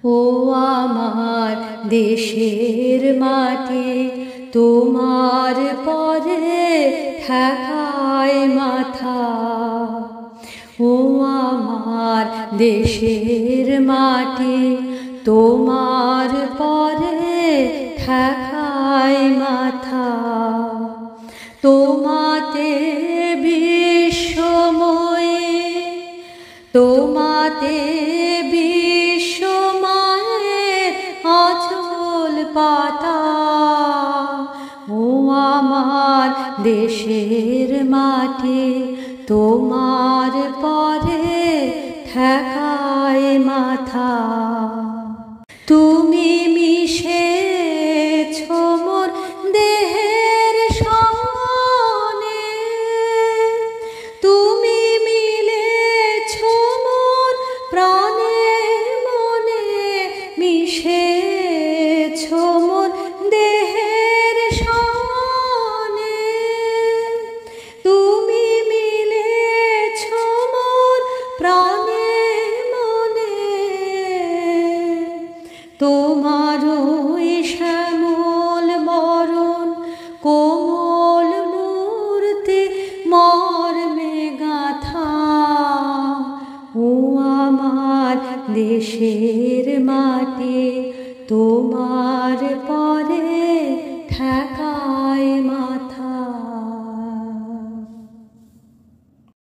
ও আমার দেশের মাটি, তোমার পরে ঠেকায় মাথা। ও আমার দেশের মাটি, তোমার পরে ঠেকায় মাথা। তোমাতে বিশ্বময়ী, তোমাতে বিশ্বমায়ের আঁচল পাতা। ও আমার দেশের মাটি, তোমার পরে ঠেকায় মাথা। তুমি মিশেছ মোর দেহের সনে, তুমি মিলেছ মোর প্রাণে মনে, মিশেছ মোর দেহের সনে। তুমি মিলেছ মোর প্রাণে মনে, তোমার ওই শ্যামল বরণ কোমল মূর্তি মর্মে গাঁথা। ও আমার দেশের মাটি, তোমার পরে ঠেকায় মাথা।